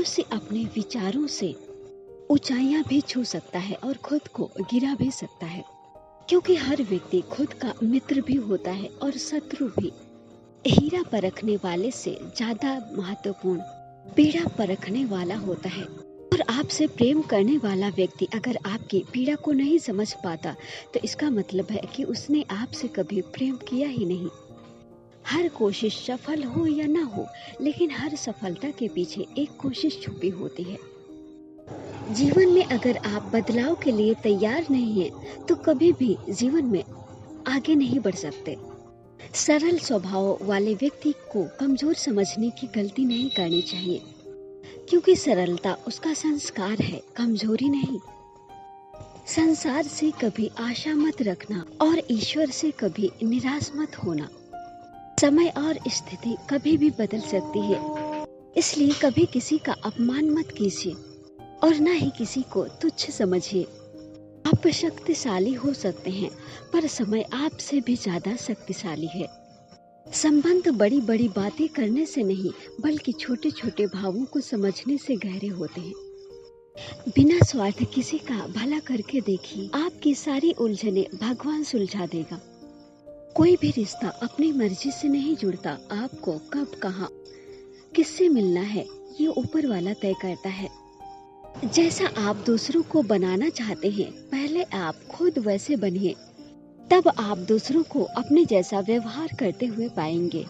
मनुष्य अपने विचारों से ऊंचाइयां भी छू सकता है और खुद को गिरा भी सकता है, क्योंकि हर व्यक्ति खुद का मित्र भी होता है और शत्रु भी। हीरा परखने वाले से ज्यादा महत्वपूर्ण पीड़ा परखने वाला होता है। और आपसे प्रेम करने वाला व्यक्ति अगर आपकी पीड़ा को नहीं समझ पाता तो इसका मतलब है कि उसने आपसे कभी प्रेम किया ही नहीं। हर कोशिश सफल हो या ना हो, लेकिन हर सफलता के पीछे एक कोशिश छुपी होती है। जीवन में अगर आप बदलाव के लिए तैयार नहीं हैं, तो कभी भी जीवन में आगे नहीं बढ़ सकते। सरल स्वभाव वाले व्यक्ति को कमजोर समझने की गलती नहीं करनी चाहिए, क्योंकि सरलता उसका संस्कार है, कमजोरी नहीं। संसार से कभी आशा मत रखना और ईश्वर से कभी निराश मत होना। समय और स्थिति कभी भी बदल सकती है, इसलिए कभी किसी का अपमान मत कीजिए और न ही किसी को तुच्छ समझिए। आप शक्तिशाली हो सकते हैं, पर समय आपसे भी ज्यादा शक्तिशाली है। संबंध बड़ी बड़ी बातें करने से नहीं, बल्कि छोटे छोटे भावों को समझने से गहरे होते हैं। बिना स्वार्थ किसी का भला करके देखिए, आपकी सारी उलझने भगवान सुलझा देगा। कोई भी रिश्ता अपनी मर्जी से नहीं जुड़ता। आपको कब, कहाँ, किससे मिलना है, ये ऊपर वाला तय करता है। जैसा आप दूसरों को बनाना चाहते हैं, पहले आप खुद वैसे बनिए, तब आप दूसरों को अपने जैसा व्यवहार करते हुए पाएंगे।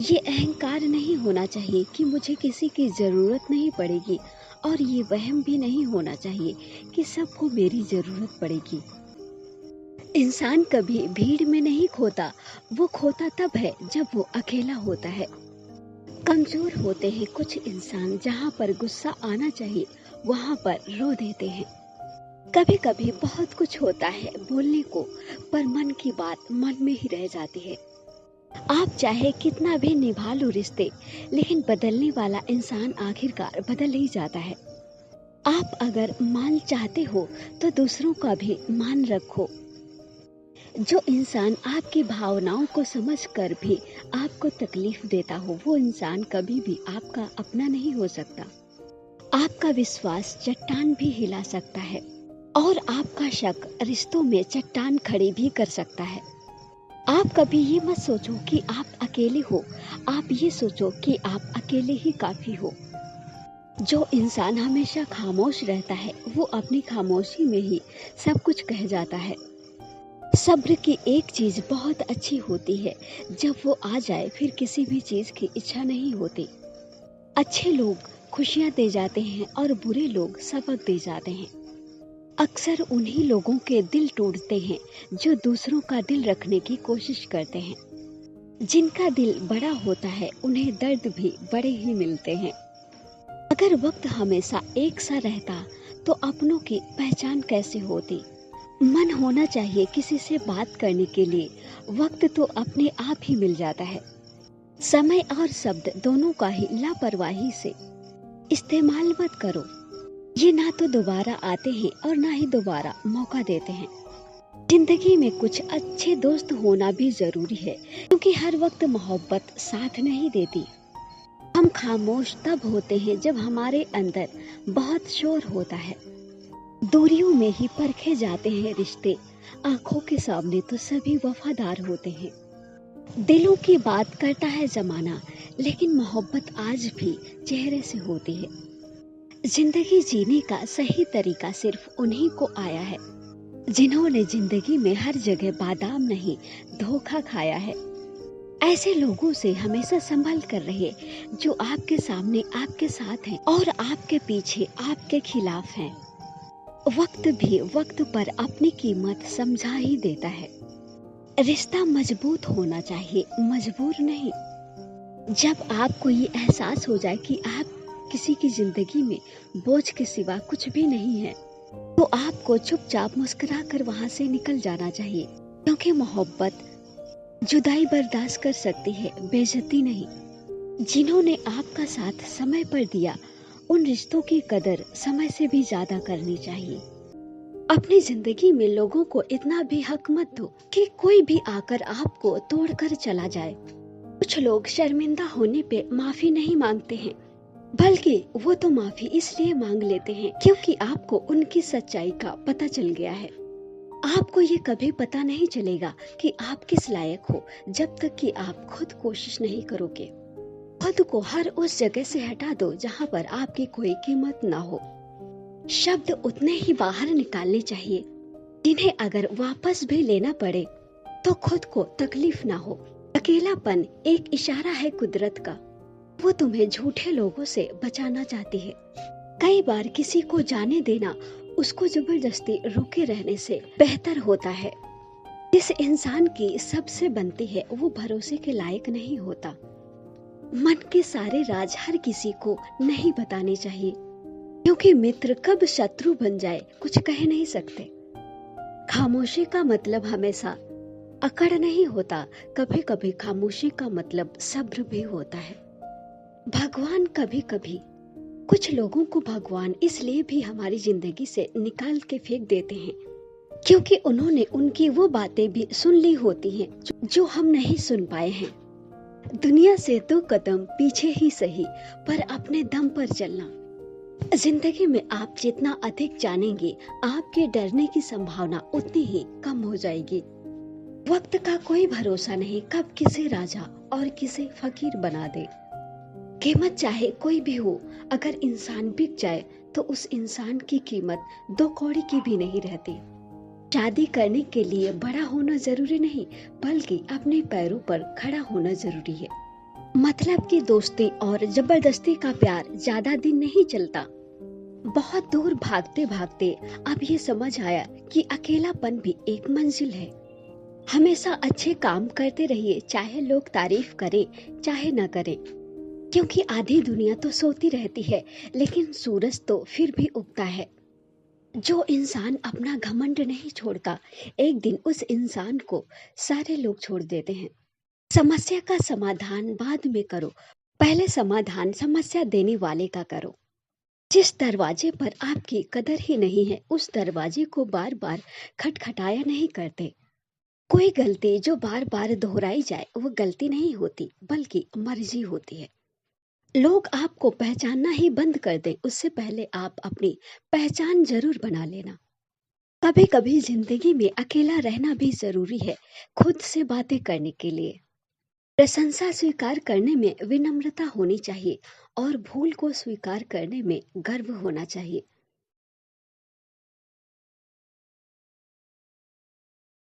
ये अहंकार नहीं होना चाहिए कि मुझे किसी की जरूरत नहीं पड़ेगी, और ये वहम भी नहीं होना चाहिए कि सबको मेरी जरूरत पड़ेगी। इंसान कभी भीड़ में नहीं खोता, वो खोता तब है जब वो अकेला होता है। कमजोर होते हैं कुछ इंसान, जहाँ पर गुस्सा आना चाहिए वहाँ पर रो देते हैं। कभी कभी बहुत कुछ होता है बोलने को, पर मन की बात मन में ही रह जाती है। आप चाहे कितना भी निभा लो रिश्ते, लेकिन बदलने वाला इंसान आखिरकार बदल ही जाता है। आप अगर मान चाहते हो तो दूसरों का भी मान रखो। जो इंसान आपकी भावनाओं को समझकर भी आपको तकलीफ देता हो, वो इंसान कभी भी आपका अपना नहीं हो सकता। आपका विश्वास चट्टान भी हिला सकता है, और आपका शक रिश्तों में चट्टान खड़ी भी कर सकता है। आप कभी ये मत सोचो कि आप अकेले हो, आप ये सोचो कि आप अकेले ही काफी हो। जो इंसान हमेशा खामोश रहता है, वो अपनी खामोशी में ही सब कुछ कह जाता है। सब्र की एक चीज बहुत अच्छी होती है, जब वो आ जाए फिर किसी भी चीज की इच्छा नहीं होती। अच्छे लोग खुशियां दे जाते हैं और बुरे लोग सबक दे जाते हैं। अक्सर उन्हीं लोगों के दिल टूटते हैं जो दूसरों का दिल रखने की कोशिश करते हैं। जिनका दिल बड़ा होता है, उन्हें दर्द भी बड़े ही मिलते हैं। अगर वक्त हमेशा एक सा रहता तो अपनों की पहचान कैसे होती। मन होना चाहिए किसी से बात करने के लिए, वक्त तो अपने आप ही मिल जाता है। समय और शब्द दोनों का ही लापरवाही से इस्तेमाल मत करो। ये ना तो दोबारा आते हैं और ना ही दोबारा मौका देते हैं। जिंदगी में कुछ अच्छे दोस्त होना भी जरूरी है, क्योंकि हर वक्त मोहब्बत साथ नहीं देती। हम खामोश तब होते हैं जब हमारे अंदर बहुत शोर होता है। दूरियों में ही परखे जाते हैं रिश्ते, आंखों के सामने तो सभी वफादार होते हैं। दिलों की बात करता है जमाना, लेकिन मोहब्बत आज भी चेहरे से होती है। जिंदगी जीने का सही तरीका सिर्फ उन्हीं को आया है, जिन्होंने जिंदगी में हर जगह बादाम नहीं धोखा खाया है। ऐसे लोगों से हमेशा संभल कर रहे, जो आपके सामने आपके साथ हैं और आपके पीछे आपके खिलाफ हैं। वक्त भी वक्त पर अपनी कीमत समझा ही देता है। रिश्ता मजबूत होना चाहिए, मजबूर नहीं। जब आपको ये एहसास हो जाए कि आप किसी की जिंदगी में बोझ के सिवा कुछ भी नहीं है, तो आपको चुपचाप मुस्कुराकर वहां से निकल जाना चाहिए, क्योंकि मोहब्बत जुदाई बर्दाश्त कर सकती है, बेइज्जती नहीं। जिन्होंने आपका साथ समय पर दिया, उन रिश्तों की कदर समय से भी ज्यादा करनी चाहिए। अपनी जिंदगी में लोगों को इतना भी हक मत दो कि कोई भी आकर आपको तोड़कर चला जाए। कुछ लोग शर्मिंदा होने पे माफी नहीं मांगते हैं, बल्कि वो तो माफी इसलिए मांग लेते हैं क्योंकि आपको उनकी सच्चाई का पता चल गया है। आपको ये कभी पता नहीं चलेगा कि आप किस लायक हो जब तक कि आप खुद कोशिश नहीं करोगे। खुद को हर उस जगह से हटा दो जहाँ पर आपकी कोई कीमत ना हो। शब्द उतने ही बाहर निकालने चाहिए जिन्हें अगर वापस भी लेना पड़े तो खुद को तकलीफ ना हो। अकेलापन एक इशारा है कुदरत का, वो तुम्हें झूठे लोगों से बचाना चाहती है। कई बार किसी को जाने देना उसको जबरदस्ती रुके रहने से बेहतर होता है। जिस इंसान की सबसे बनती है वो भरोसे के लायक नहीं होता। मन के सारे राज हर किसी को नहीं बताने चाहिए क्योंकि मित्र कब शत्रु बन जाए कुछ कह नहीं सकते। खामोशी का मतलब हमेशा अकड़ नहीं होता, कभी कभी खामोशी का मतलब सब्र भी होता है। भगवान कभी कभी कुछ लोगों को भगवान इसलिए भी हमारी जिंदगी से निकाल के फेंक देते हैं क्योंकि उन्होंने उनकी वो बातें भी सुन ली होती हैं जो हम नहीं सुन पाए हैं। दुनिया से 2 कदम पीछे ही सही पर अपने दम पर चलना। जिंदगी में आप जितना अधिक जानेंगे आपके डरने की संभावना उतनी ही कम हो जाएगी। वक्त का कोई भरोसा नहीं कब किसे राजा और किसे फकीर बना दे। कीमत चाहे कोई भी हो, अगर इंसान बिक जाए तो उस इंसान की कीमत 2 कौड़ी की भी नहीं रहती। शादी करने के लिए बड़ा होना जरूरी नहीं बल्कि अपने पैरों पर खड़ा होना जरूरी है। मतलब की दोस्ती और जबरदस्ती का प्यार ज्यादा दिन नहीं चलता। बहुत दूर भागते भागते अब ये समझ आया कि अकेलापन भी एक मंजिल है। हमेशा अच्छे काम करते रहिए, चाहे लोग तारीफ करें चाहे न करें, क्योंकि आधी दुनिया तो सोती रहती है लेकिन सूरज तो फिर भी उगता है। जो इंसान अपना घमंड नहीं छोड़ता एक दिन उस इंसान को सारे लोग छोड़ देते हैं। समस्या का समाधान बाद में करो, पहले समाधान समस्या देने वाले का करो। जिस दरवाजे पर आपकी कदर ही नहीं है उस दरवाजे को बार बार खटखटाया नहीं करते। कोई गलती जो बार बार दोहराई जाए वो गलती नहीं होती बल्कि मर्जी होती है। लोग आपको पहचानना ही बंद कर दें उससे पहले आप अपनी पहचान जरूर बना लेना। कभी कभी जिंदगी में अकेला रहना भी जरूरी है खुद से बातें करने के लिए। प्रशंसा स्वीकार करने में विनम्रता होनी चाहिए और भूल को स्वीकार करने में गर्व होना चाहिए।